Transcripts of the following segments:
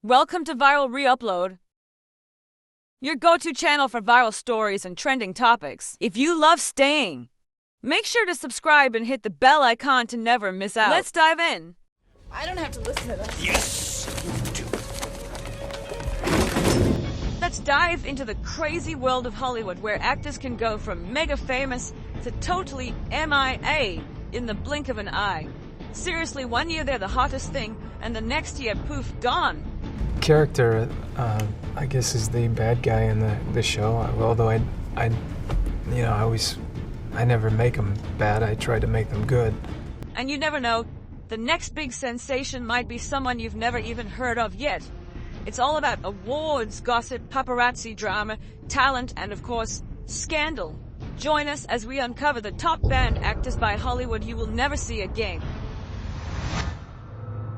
Welcome to Viral Reupload, your go-to channel for viral stories and trending topics. If you love staying, make sure to subscribe and hit the bell icon to never miss out. Let's dive in. I don't have to listen to this. Yes, you do. Let's dive into the crazy world of Hollywood, where actors can go from mega famous to totally MIA in the blink of an eye. Seriously, one year they're the hottest thing, and the next year, poof, gone. Character, I guess, is the bad guy in the show. Although I never make them bad. I try to make them good. And you never know, the next big sensation might be someone you've never even heard of yet. It's all about awards, gossip, paparazzi drama, talent, and of course, scandal. Join us as we uncover the top banned actors by Hollywood you will never see again.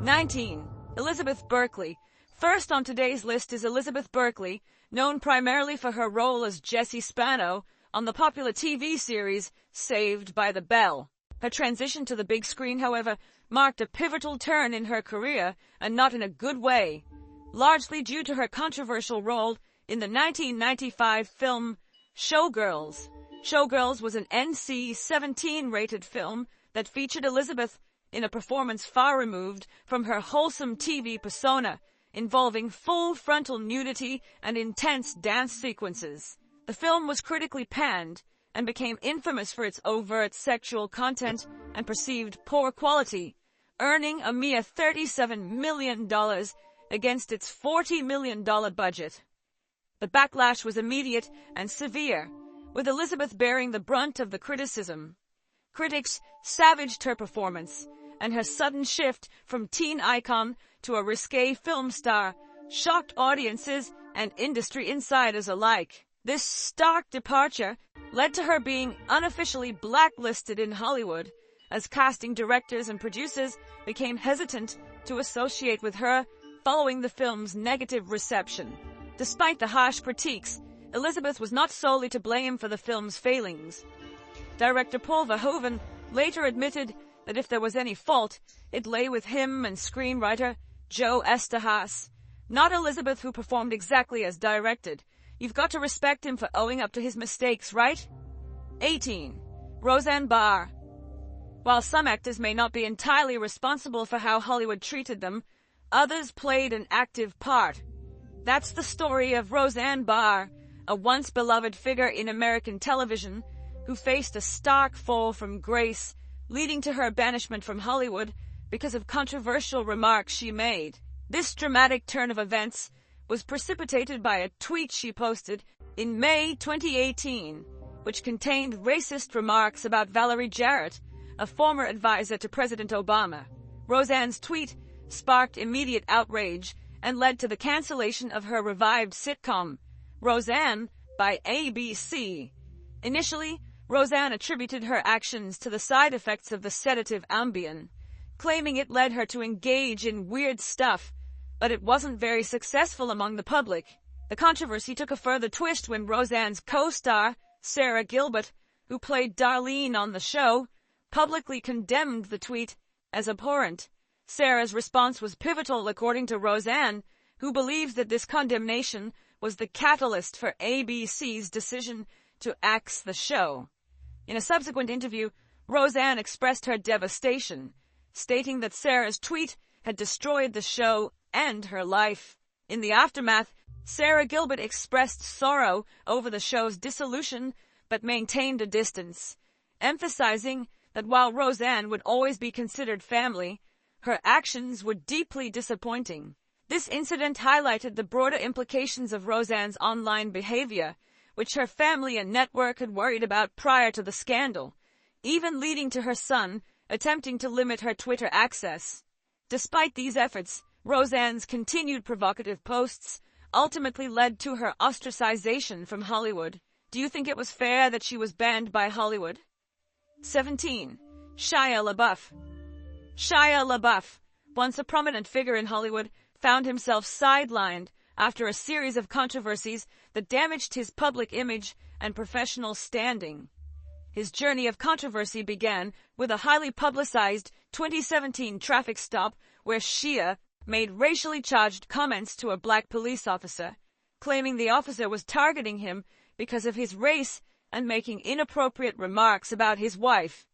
19. Elizabeth Berkley. First on today's list is Elizabeth Berkley, known primarily for her role as Jessie Spano on the popular TV series Saved by the Bell. Her transition to the big screen, however, marked a pivotal turn in her career, and not in a good way, largely due to her controversial role in the 1995 film Showgirls. Showgirls was an NC-17 rated film that featured Elizabeth in a performance far removed from her wholesome TV persona, involving full frontal nudity and intense dance sequences. The film was critically panned and became infamous for its overt sexual content and perceived poor quality, earning a mere $37 million against its $40 million budget. The backlash was immediate and severe, with Elizabeth bearing the brunt of the criticism. Critics savaged her performance, and her sudden shift from teen icon to a risque film star shocked audiences and industry insiders alike. This stark departure led to her being unofficially blacklisted in Hollywood, as casting directors and producers became hesitant to associate with her following the film's negative reception. Despite the harsh critiques, Elizabeth was not solely to blame for the film's failings. Director Paul Verhoeven later admitted that if there was any fault, it lay with him and screenwriter Joe Estejas, not Elizabeth, who performed exactly as directed. You've got to respect him for owing up to his mistakes, right? 18. Roseanne Barr. While some actors may not be entirely responsible for how Hollywood treated them, others played an active part. That's the story of Roseanne Barr, a once beloved figure in American television who faced a stark fall from grace, leading to her banishment from Hollywood because of controversial remarks she made. This dramatic turn of events was precipitated by a tweet she posted in May 2018, which contained racist remarks about Valerie Jarrett, a former advisor to President Obama. Roseanne's tweet sparked immediate outrage and led to the cancellation of her revived sitcom, Roseanne, by ABC. Initially, Roseanne attributed her actions to the side effects of the sedative Ambien, claiming it led her to engage in weird stuff, but it wasn't very successful among the public. The controversy took a further twist when Roseanne's co-star, Sarah Gilbert, who played Darlene on the show, publicly condemned the tweet as abhorrent. Sarah's response was pivotal, according to Roseanne, who believes that this condemnation was the catalyst for ABC's decision to axe the show. In a subsequent interview, Roseanne expressed her devastation, stating that Sarah's tweet had destroyed the show and her life. In the aftermath, Sarah Gilbert expressed sorrow over the show's dissolution, but maintained a distance, emphasizing that while Roseanne would always be considered family, her actions were deeply disappointing. This incident highlighted the broader implications of Roseanne's online behavior, which her family and network had worried about prior to the scandal, even leading to her son attempting to limit her Twitter access. Despite these efforts, Roseanne's continued provocative posts ultimately led to her ostracization from Hollywood. Do you think it was fair that she was banned by Hollywood? 17. Shia LaBeouf. Shia LaBeouf, once a prominent figure in Hollywood, found himself sidelined after a series of controversies that damaged his public image and professional standing. His journey of controversy began with a highly publicized 2017 traffic stop where Shia made racially charged comments to a black police officer, claiming the officer was targeting him because of his race and making inappropriate remarks about his wife.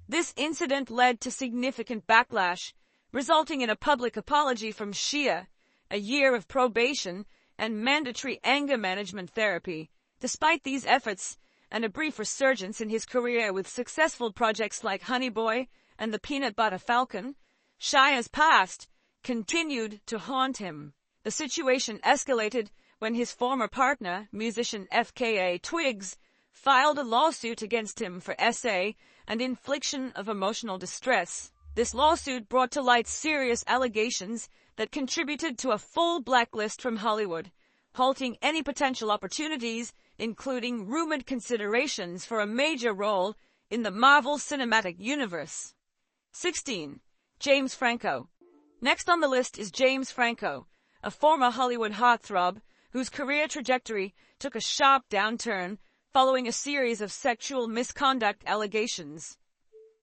This incident led to significant backlash, resulting in a public apology from Shia, a year of probation, and mandatory anger management therapy. Despite these efforts, and a brief resurgence in his career with successful projects like Honey Boy and the Peanut Butter Falcon, Shia's past continued to haunt him. The situation escalated when his former partner, musician FKA Twigs, filed a lawsuit against him for SA and infliction of emotional distress. This lawsuit brought to light serious allegations that contributed to a full blacklist from Hollywood, halting any potential opportunities, including rumored considerations for a major role in the Marvel Cinematic Universe. 16. James Franco. Next on the list is James Franco, a former Hollywood heartthrob whose career trajectory took a sharp downturn following a series of sexual misconduct allegations.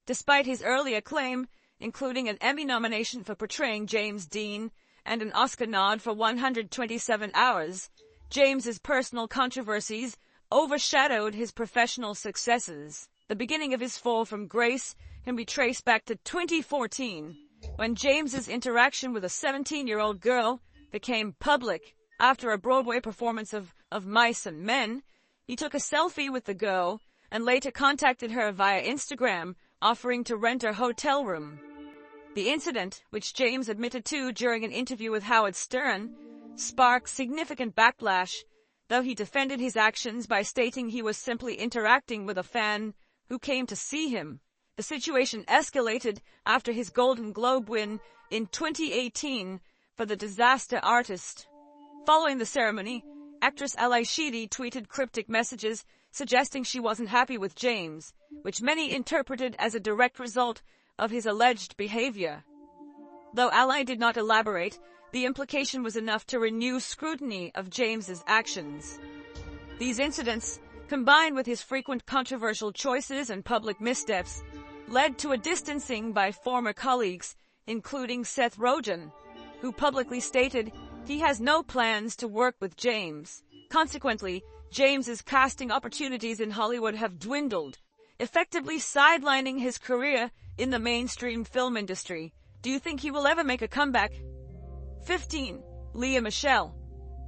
Despite his early acclaim, including an Emmy nomination for portraying James Dean and an Oscar nod for 127 Hours, James's personal controversies overshadowed his professional successes. The beginning of his fall from grace can be traced back to 2014, when James's interaction with a 17-year-old girl became public. After a Broadway performance of Mice and Men, he took a selfie with the girl and later contacted her via Instagram, offering to rent her hotel room. The incident, which James admitted to during an interview with Howard Stern, sparked significant backlash, though he defended his actions by stating he was simply interacting with a fan who came to see him. The situation escalated after his Golden Globe win in 2018 for The Disaster Artist. Following the ceremony, actress Ally Sheedy tweeted cryptic messages suggesting she wasn't happy with James, which many interpreted as a direct result of his alleged behavior. Though Ally did not elaborate, the implication was enough to renew scrutiny of James's actions. These incidents, combined with his frequent controversial choices and public missteps, led to a distancing by former colleagues, including Seth Rogen, who publicly stated he has no plans to work with James. Consequently, James's casting opportunities in Hollywood have dwindled, effectively sidelining his career in the mainstream film industry. Do you think he will ever make a comeback? 15. Lea Michele.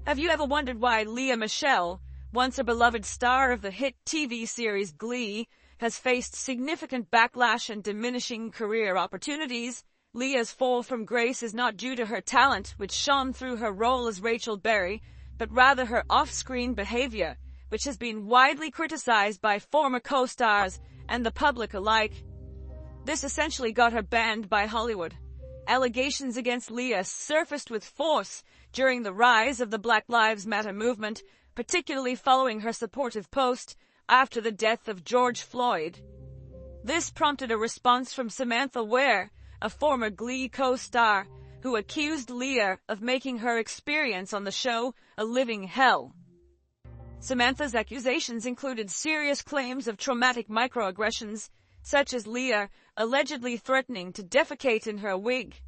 Have you ever wondered why Lea Michele, once a beloved star of the hit TV series Glee, has faced significant backlash and diminishing career opportunities? Lea's fall from grace is not due to her talent, which shone through her role as Rachel Berry, but rather her off-screen behavior, which has been widely criticized by former co-stars and the public alike. This essentially got her banned by Hollywood. Allegations against Lea surfaced with force during the rise of the Black Lives Matter movement, particularly following her supportive post after the death of George Floyd. This prompted a response from Samantha Ware, a former Glee co-star, who accused Lea of making her experience on the show a living hell. Samantha's accusations included serious claims of traumatic microaggressions, such as Lea allegedly threatening to defecate in her wig.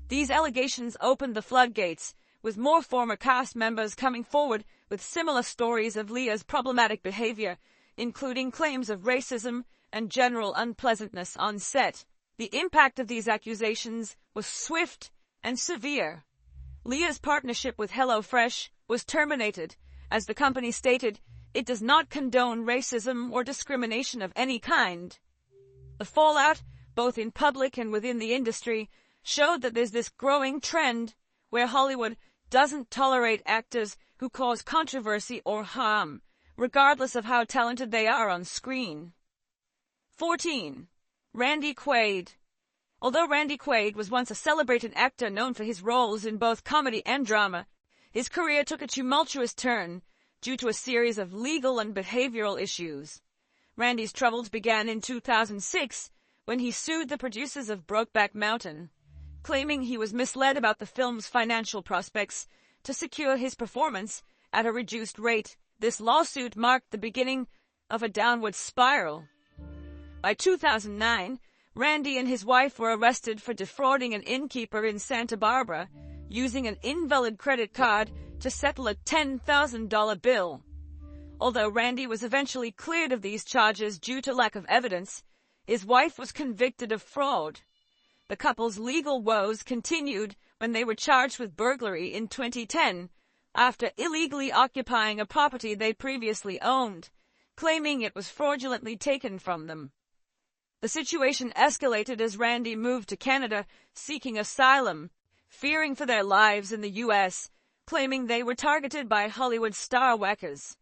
These allegations opened the floodgates, with more former cast members coming forward with similar stories of Lea's problematic behavior, including claims of racism and general unpleasantness on set. The impact of these accusations was swift and severe. Lea's partnership with HelloFresh was terminated, as the company stated it does not condone racism or discrimination of any kind. The fallout, both in public and within the industry, showed that there's this growing trend where Hollywood doesn't tolerate actors who cause controversy or harm, regardless of how talented they are on screen. 14. Randy Quaid. Although Randy Quaid was once a celebrated actor known for his roles in both comedy and drama, his career took a tumultuous turn due to a series of legal and behavioral issues. Randy's troubles began in 2006 when he sued the producers of Brokeback Mountain, claiming he was misled about the film's financial prospects to secure his performance at a reduced rate. This lawsuit marked the beginning of a downward spiral. By 2009, Randy and his wife were arrested for defrauding an innkeeper in Santa Barbara, using an invalid credit card to settle a $10,000 bill. Although Randy was eventually cleared of these charges due to lack of evidence, his wife was convicted of fraud. The couple's legal woes continued when they were charged with burglary in 2010 after illegally occupying a property they previously owned, claiming it was fraudulently taken from them. The situation escalated as Randy moved to Canada seeking asylum, fearing for their lives in the U.S., claiming they were targeted by Hollywood star whackers.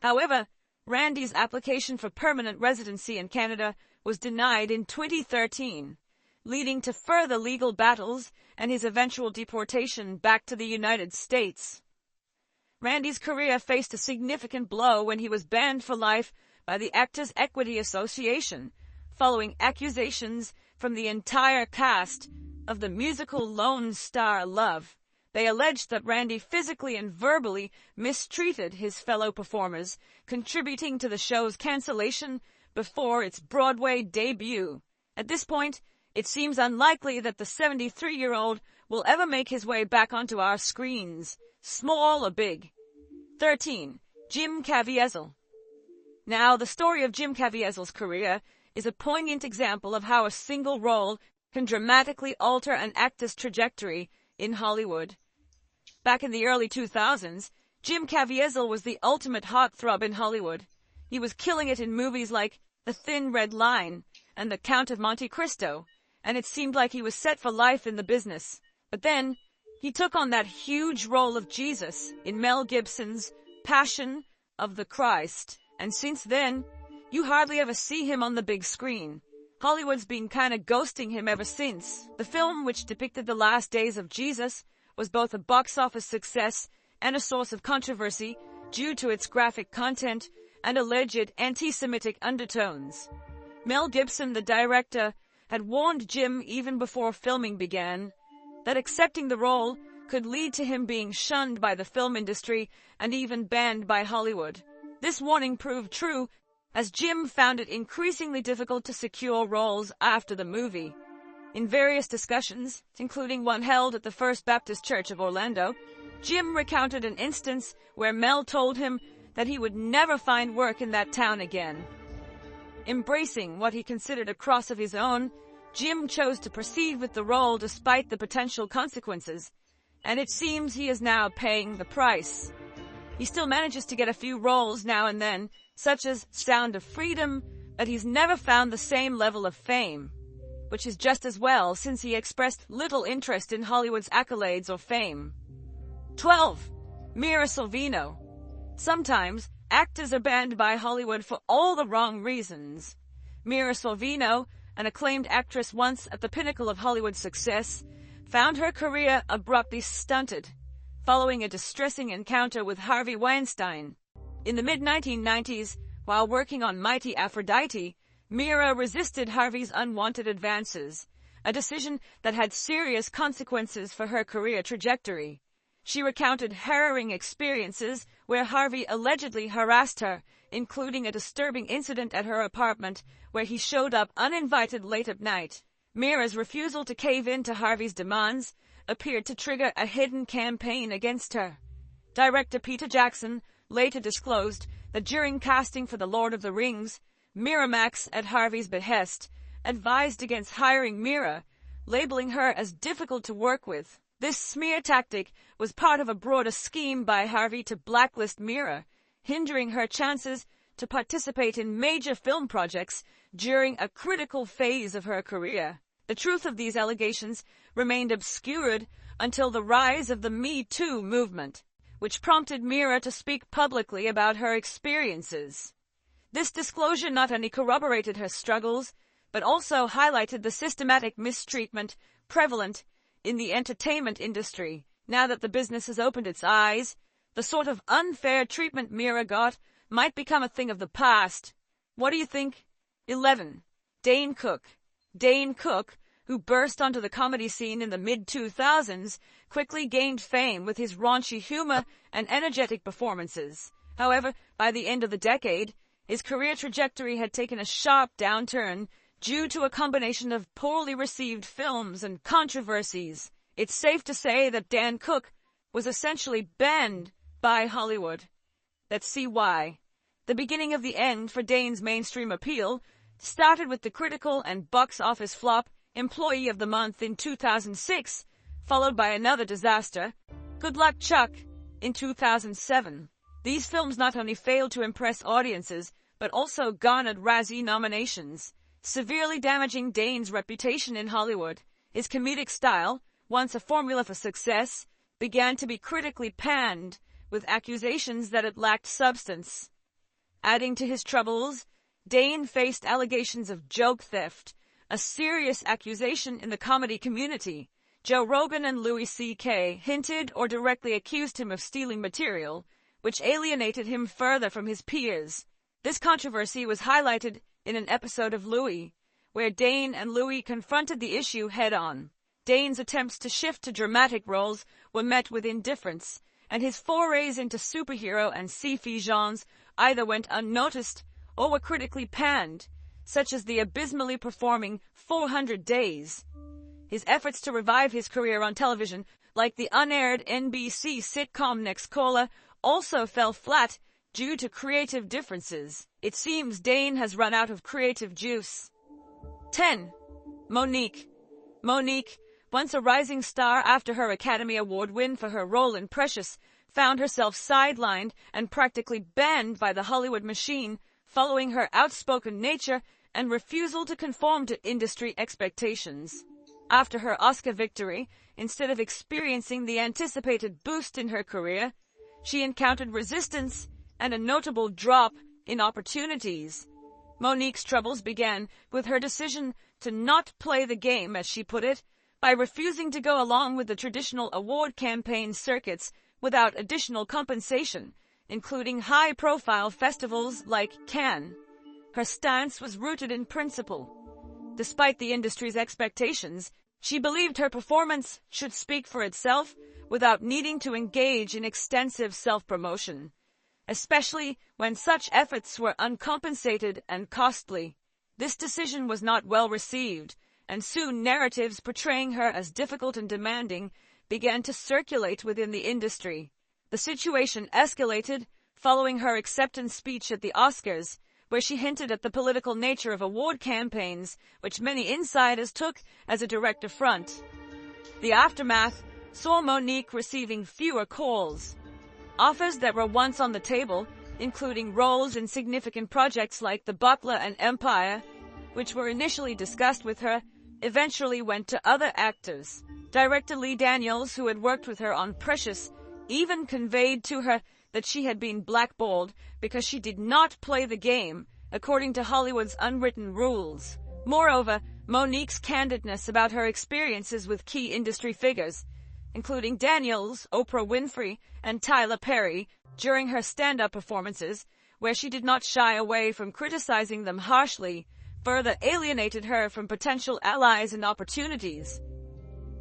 However, Randy's application for permanent residency in Canada was denied in 2013, leading to further legal battles and his eventual deportation back to the United States. Randy's career faced a significant blow when he was banned for life by the Actors' Equity Association, following accusations from the entire cast of the musical Lone Star Love. They alleged that Randy physically and verbally mistreated his fellow performers, contributing to the show's cancellation before its Broadway debut. At this point, it seems unlikely that the 73-year-old will ever make his way back onto our screens, small or big. 13. Jim Caviezel. Now, the story of Jim Caviezel's career is a poignant example of how a single role can dramatically alter an actor's trajectory in Hollywood. Back in the early 2000s, Jim Caviezel was the ultimate heartthrob in Hollywood. He was killing it in movies like The Thin Red Line and The Count of Monte Cristo, and it seemed like he was set for life in the business. But then, he took on that huge role of Jesus in Mel Gibson's Passion of the Christ, and since then, you hardly ever see him on the big screen. Hollywood's been kinda ghosting him ever since. The film, which depicted the last days of Jesus, was both a box office success and a source of controversy due to its graphic content and alleged anti-Semitic undertones. Mel Gibson, the director, had warned Jim even before filming began that accepting the role could lead to him being shunned by the film industry and even banned by Hollywood. This warning proved true, as Jim found it increasingly difficult to secure roles after the movie. In various discussions, including one held at the First Baptist Church of Orlando, Jim recounted an instance where Mel told him that he would never find work in that town again. Embracing what he considered a cross of his own, Jim chose to proceed with the role despite the potential consequences, and it seems he is now paying the price. He still manages to get a few roles now and then, such as Sound of Freedom, but he's never found the same level of fame, which is just as well since he expressed little interest in Hollywood's accolades or fame. 12. Mira Sorvino. Sometimes, actors are banned by Hollywood for all the wrong reasons. Mira Sorvino, an acclaimed actress once at the pinnacle of Hollywood success, found her career abruptly stunted, following a distressing encounter with Harvey Weinstein. In the mid-1990s, while working on Mighty Aphrodite, Mira resisted Harvey's unwanted advances, a decision that had serious consequences for her career trajectory. She recounted harrowing experiences where Harvey allegedly harassed her, including a disturbing incident at her apartment where he showed up uninvited late at night. Mira's refusal to cave in to Harvey's demands appeared to trigger a hidden campaign against her. Director Peter Jackson later disclosed that during casting for The Lord of the Rings, Miramax, at Harvey's behest, advised against hiring Mira, labeling her as difficult to work with. This smear tactic was part of a broader scheme by Harvey to blacklist Mira, hindering her chances to participate in major film projects during a critical phase of her career. The truth of these allegations remained obscured until the rise of the Me Too movement, which prompted Mira to speak publicly about her experiences. This disclosure not only corroborated her struggles, but also highlighted the systematic mistreatment prevalent in the entertainment industry. Now that the business has opened its eyes, the sort of unfair treatment Mira got might become a thing of the past. What do you think? 11. Dane Cook. Dane Cook, who burst onto the comedy scene in the mid-2000s, quickly gained fame with his raunchy humor and energetic performances. However, by the end of the decade, his career trajectory had taken a sharp downturn due to a combination of poorly received films and controversies. It's safe to say that Dan Cook was essentially banned by Hollywood. Let's see why. The beginning of the end for Dane's mainstream appeal started with the critical and box office flop Employee of the Month in 2006, followed by another disaster, Good Luck Chuck, in 2007. These films not only failed to impress audiences, but also garnered Razzie nominations, severely damaging Dane's reputation in Hollywood. His comedic style, once a formula for success, began to be critically panned, with accusations that it lacked substance. Adding to his troubles, Dane faced allegations of joke theft, a serious accusation in the comedy community. Joe Rogan and Louis C.K. hinted or directly accused him of stealing material, which alienated him further from his peers. This controversy was highlighted in an episode of Louis, where Dane and Louis confronted the issue head-on. Dane's attempts to shift to dramatic roles were met with indifference, and his forays into superhero and sci-fi genres either went unnoticed or were critically panned, such as the abysmally performing 400 Days. His efforts to revive his career on television, like the unaired NBC sitcom Next Caller, also fell flat due to creative differences. It seems Dane has run out of creative juice. 10. Monique. Monique, once a rising star after her Academy Award win for her role in Precious, found herself sidelined and practically banned by the Hollywood machine following her outspoken nature and refusal to conform to industry expectations. After her Oscar victory, instead of experiencing the anticipated boost in her career, she encountered resistance and a notable drop in opportunities. Monique's troubles began with her decision to not play the game, as she put it, by refusing to go along with the traditional award campaign circuits without additional compensation, including high-profile festivals like Cannes. Her stance was rooted in principle. Despite the industry's expectations, she believed her performance should speak for itself without needing to engage in extensive self-promotion, especially when such efforts were uncompensated and costly. This decision was not well received, and soon narratives portraying her as difficult and demanding began to circulate within the industry. The situation escalated following her acceptance speech at the Oscars, where she hinted at the political nature of award campaigns, which many insiders took as a direct affront. The aftermath saw Monique receiving fewer calls. Offers that were once on the table, including roles in significant projects like The Butler and Empire, which were initially discussed with her, eventually went to other actors. Director Lee Daniels, who had worked with her on Precious, even conveyed to her that she had been blackballed because she did not play the game according to Hollywood's unwritten rules. Moreover, Monique's candidness about her experiences with key industry figures, including Daniels, Oprah Winfrey, and Tyler Perry, during her stand-up performances, where she did not shy away from criticizing them harshly, further alienated her from potential allies and opportunities.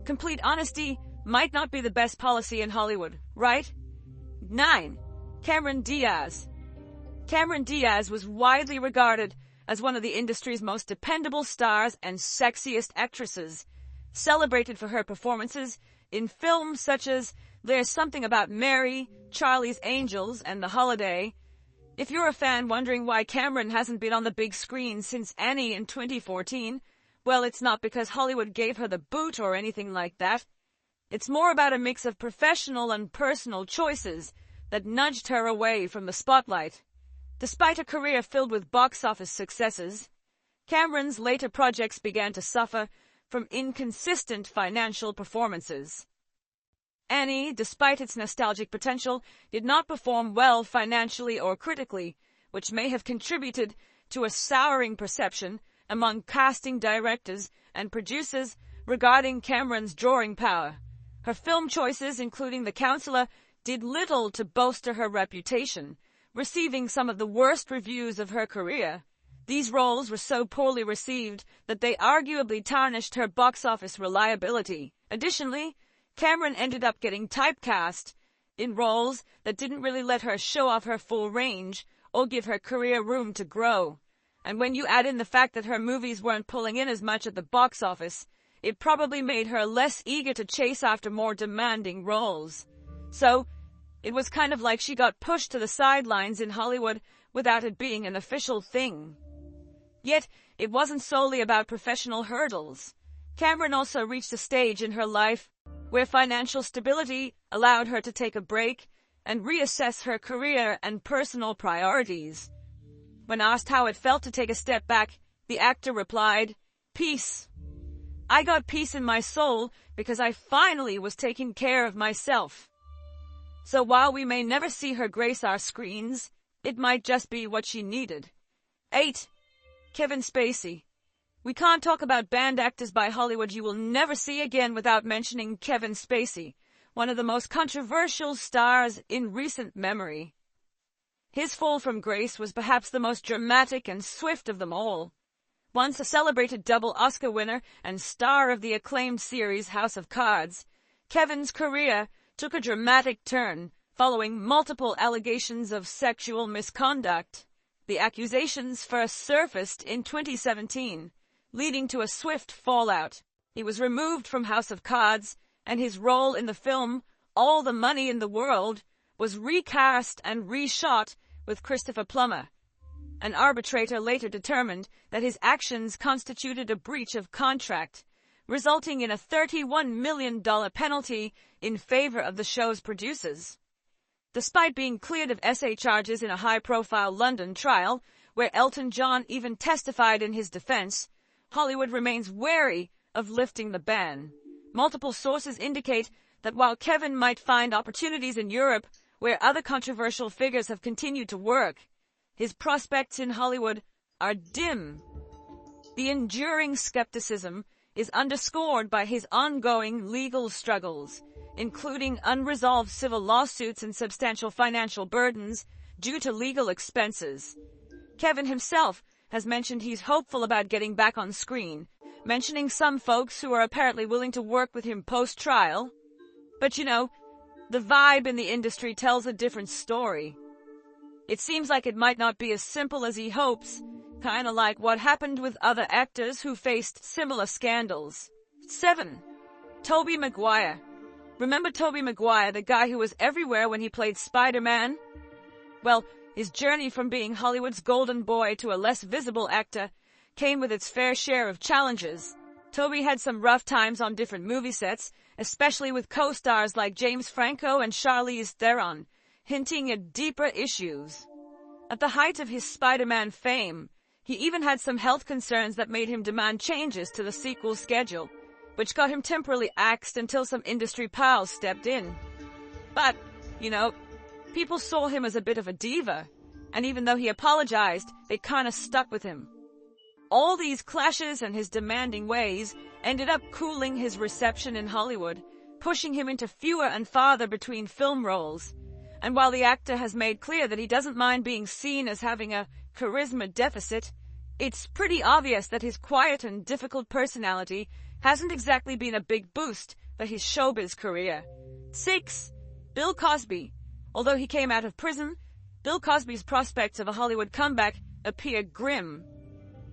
Complete honesty might not be the best policy in Hollywood, right? 9. Cameron Diaz. Cameron Diaz was widely regarded as one of the industry's most dependable stars and sexiest actresses, celebrated for her performances in films such as There's Something About Mary, Charlie's Angels, and The Holiday. If you're a fan wondering why Cameron hasn't been on the big screen since Annie in 2014, well, it's not because Hollywood gave her the boot or anything like that. It's more about a mix of professional and personal choices that nudged her away from the spotlight. Despite a career filled with box office successes, Cameron's later projects began to suffer from inconsistent financial performances. Annie, despite its nostalgic potential, did not perform well financially or critically, which may have contributed to a souring perception among casting directors and producers regarding Cameron's drawing power. Her film choices, including The Counselor, did little to bolster her reputation, receiving some of the worst reviews of her career. These roles were so poorly received that they arguably tarnished her box office reliability. Additionally, Cameron ended up getting typecast in roles that didn't really let her show off her full range or give her career room to grow. And when you add in the fact that her movies weren't pulling in as much at the box office, it probably made her less eager to chase after more demanding roles. So, it was kind of like she got pushed to the sidelines in Hollywood without it being an official thing. Yet, it wasn't solely about professional hurdles. Cameron also reached a stage in her life where financial stability allowed her to take a break and reassess her career and personal priorities. When asked how it felt to take a step back, the actor replied, "Peace. I got peace in my soul because I finally was taking care of myself." So while we may never see her grace our screens, it might just be what she needed. 8. Kevin Spacey. We can't talk about banned actors by Hollywood you will never see again without mentioning Kevin Spacey, one of the most controversial stars in recent memory. His fall from grace was perhaps the most dramatic and swift of them all. Once a celebrated double Oscar winner and star of the acclaimed series House of Cards, Kevin's career took a dramatic turn following multiple allegations of sexual misconduct. The accusations first surfaced in 2017, leading to a swift fallout. He was removed from House of Cards, and his role in the film All the Money in the World was recast and reshot with Christopher Plummer. An arbitrator later determined that his actions constituted a breach of contract, resulting in a $31 million penalty in favor of the show's producers. Despite being cleared of SA charges in a high-profile London trial, where Elton John even testified in his defense, Hollywood remains wary of lifting the ban. Multiple sources indicate that while Kevin might find opportunities in Europe where other controversial figures have continued to work, his prospects in Hollywood are dim. The enduring skepticism is underscored by his ongoing legal struggles, including unresolved civil lawsuits and substantial financial burdens due to legal expenses. Kevin himself has mentioned he's hopeful about getting back on screen, mentioning some folks who are apparently willing to work with him post-trial. But the vibe in the industry tells a different story. It seems like it might not be as simple as he hopes, kind of like what happened with other actors who faced similar scandals. 7. Tobey Maguire. Remember Tobey Maguire, the guy who was everywhere when he played Spider-Man? Well, his journey from being Hollywood's golden boy to a less visible actor came with its fair share of challenges. Tobey had some rough times on different movie sets, especially with co-stars like James Franco and Charlize Theron, hinting at deeper issues. At the height of his Spider-Man fame, he even had some health concerns that made him demand changes to the sequel schedule, which got him temporarily axed until some industry pals stepped in. But, people saw him as a bit of a diva, and even though he apologized, they kinda stuck with him. All these clashes and his demanding ways ended up cooling his reception in Hollywood, pushing him into fewer and farther between film roles. And while the actor has made clear that he doesn't mind being seen as having a charisma deficit, it's pretty obvious that his quiet and difficult personality hasn't exactly been a big boost for his showbiz career. 6. Bill Cosby. Although he came out of prison, Bill Cosby's prospects of a Hollywood comeback appear grim.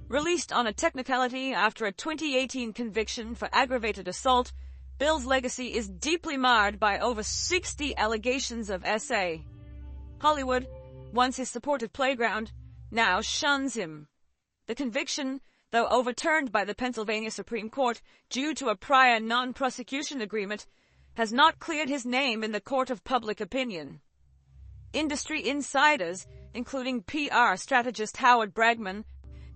Released on a technicality after a 2018 conviction for aggravated assault, Bill's legacy is deeply marred by over 60 allegations of SA. Hollywood, once his supportive playground, now shuns him. The conviction, though overturned by the Pennsylvania Supreme Court due to a prior non-prosecution agreement, has not cleared his name in the court of public opinion. Industry insiders, including PR strategist Howard Bragman,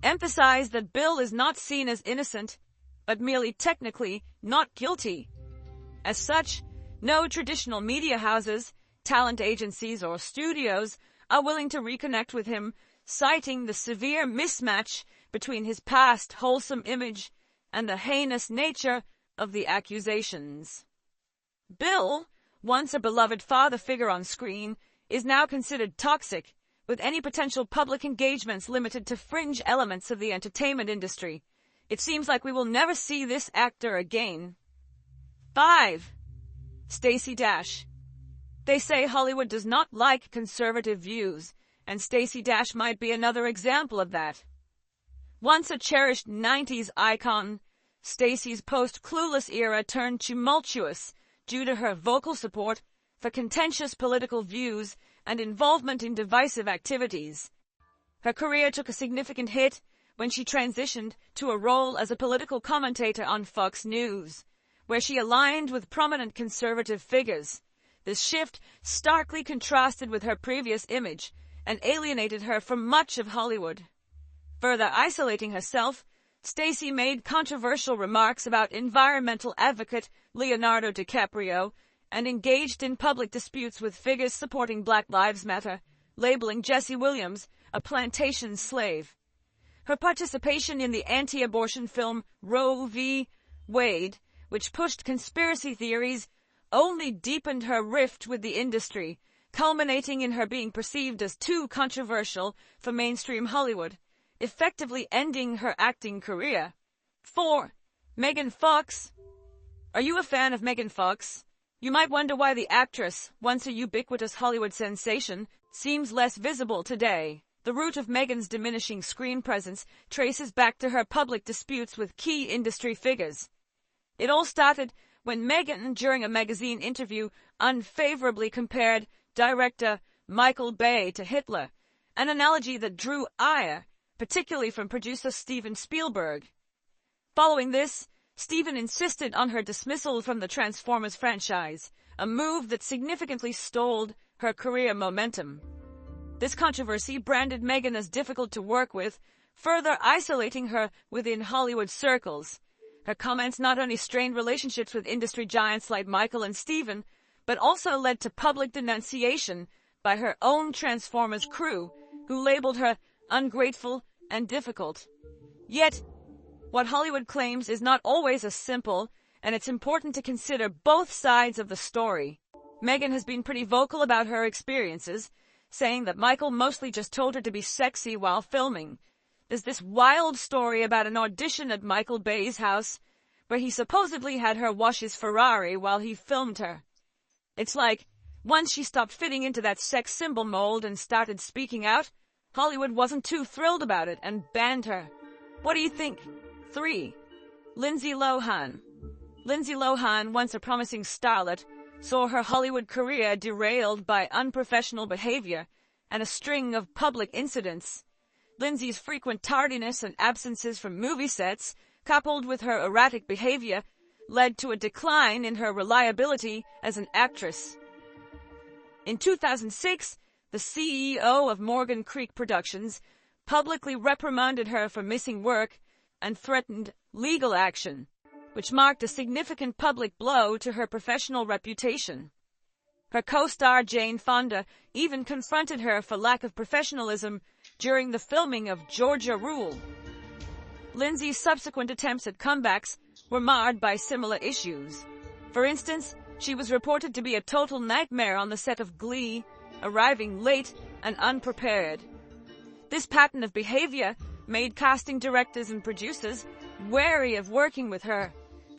emphasize that Bill is not seen as innocent, but merely technically not guilty. As such, no traditional media houses, talent agencies, or studios are willing to reconnect with him, citing the severe mismatch between his past wholesome image and the heinous nature of the accusations. Bill, once a beloved father figure on screen, is now considered toxic, with any potential public engagements limited to fringe elements of the entertainment industry. It seems like we will never see this actor again. 5. Stacey Dash. They say Hollywood does not like conservative views, and Stacey Dash might be another example of that. Once a cherished 90s icon, Stacey's post-Clueless era turned tumultuous due to her vocal support for contentious political views and involvement in divisive activities. Her career took a significant hit when she transitioned to a role as a political commentator on Fox News, where she aligned with prominent conservative figures. This shift starkly contrasted with her previous image and alienated her from much of Hollywood. Further isolating herself, Stacey made controversial remarks about environmental advocate Leonardo DiCaprio and engaged in public disputes with figures supporting Black Lives Matter, labeling Jesse Williams a plantation slave. Her participation in the anti-abortion film Roe v. Wade, which pushed conspiracy theories, only deepened her rift with the industry, culminating in her being perceived as too controversial for mainstream Hollywood, effectively ending her acting career. 4. Megan Fox. Are you a fan of Megan Fox? You might wonder why the actress, once a ubiquitous Hollywood sensation, seems less visible today. The root of Megan's diminishing screen presence traces back to her public disputes with key industry figures. It all started when Megan, during a magazine interview, unfavorably compared director Michael Bay to Hitler, an analogy that drew ire, particularly from producer Steven Spielberg. Following this, Steven insisted on her dismissal from the Transformers franchise, a move that significantly stalled her career momentum. This controversy branded Megan as difficult to work with, further isolating her within Hollywood circles. Her comments not only strained relationships with industry giants like Michael and Steven, but also led to public denunciation by her own Transformers crew, who labeled her ungrateful and difficult. Yet, what Hollywood claims is not always as simple, and it's important to consider both sides of the story. Megan has been pretty vocal about her experiences, saying that Michael mostly just told her to be sexy while filming. There's this wild story about an audition at Michael Bay's house, where he supposedly had her wash his Ferrari while he filmed her. It's like, once she stopped fitting into that sex symbol mold and started speaking out, Hollywood wasn't too thrilled about it and banned her. What do you think? 3. Lindsay Lohan. Lindsay Lohan, once a promising starlet, saw her Hollywood career derailed by unprofessional behavior and a string of public incidents. Lindsay's frequent tardiness and absences from movie sets, coupled with her erratic behavior, led to a decline in her reliability as an actress. In 2006, the CEO of Morgan Creek Productions publicly reprimanded her for missing work and threatened legal action, which marked a significant public blow to her professional reputation. Her co-star Jane Fonda even confronted her for lack of professionalism during the filming of Georgia Rule. Lindsay's subsequent attempts at comebacks were marred by similar issues. For instance, she was reported to be a total nightmare on the set of Glee, arriving late and unprepared. This pattern of behavior made casting directors and producers wary of working with her,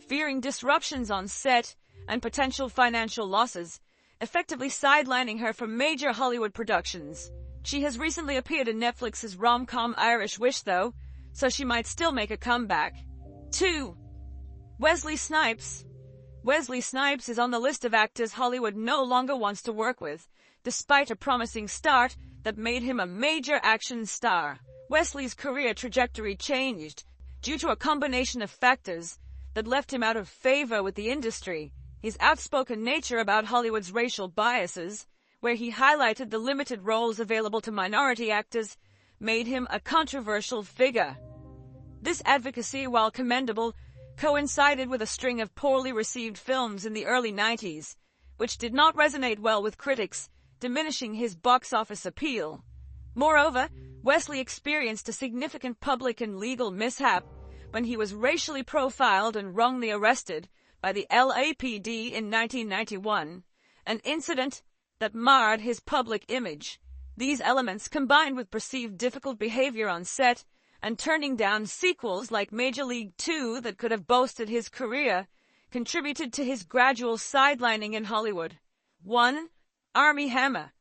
fearing disruptions on set and potential financial losses, effectively sidelining her from major Hollywood productions. She has recently appeared in Netflix's rom-com Irish Wish, though, so she might still make a comeback. 2. Wesley Snipes. Wesley Snipes is on the list of actors Hollywood no longer wants to work with, despite a promising start that made him a major action star. Wesley's career trajectory changed due to a combination of factors that left him out of favor with the industry. His outspoken nature about Hollywood's racial biases, where he highlighted the limited roles available to minority actors, made him a controversial figure. This advocacy, while commendable, coincided with a string of poorly received films in the early 90s, which did not resonate well with critics, diminishing his box office appeal. Moreover, Wesley experienced a significant public and legal mishap when he was racially profiled and wrongly arrested by the LAPD in 1991, an incident that marred his public image. These elements, combined with perceived difficult behavior on set and turning down sequels like Major League 2 that could have boosted his career, contributed to his gradual sidelining in Hollywood. 1. Armie Hammer.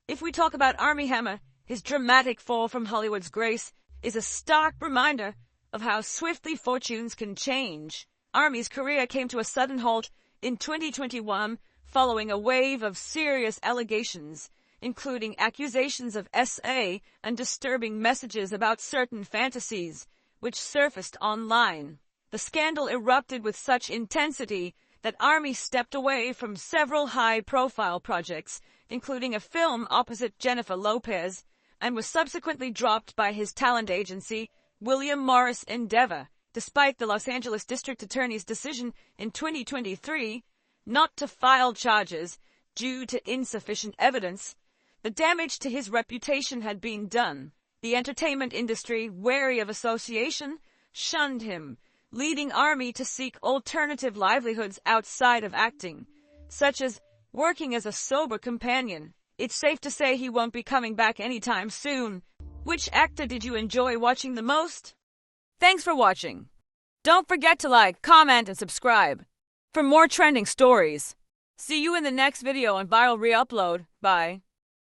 If we talk about Armie Hammer, his dramatic fall from Hollywood's grace is a stark reminder of how swiftly fortunes can change. Army's career came to a sudden halt in 2021 following a wave of serious allegations, including accusations of SA and disturbing messages about certain fantasies, which surfaced online. The scandal erupted with such intensity that Army stepped away from several high-profile projects, including a film opposite Jennifer Lopez, and was subsequently dropped by his talent agency, William Morris Endeavor, despite the Los Angeles District Attorney's decision in 2023 not to file charges due to insufficient evidence. The damage to his reputation had been done. The entertainment industry, wary of association, shunned him, leading Army to seek alternative livelihoods outside of acting, such as working as a sober companion. It's safe to say he won't be coming back anytime soon. Which actor did you enjoy watching the most? Thanks for watching. Don't forget to like, comment, and subscribe for more trending stories. See you in the next video on Viral Reupload. Bye.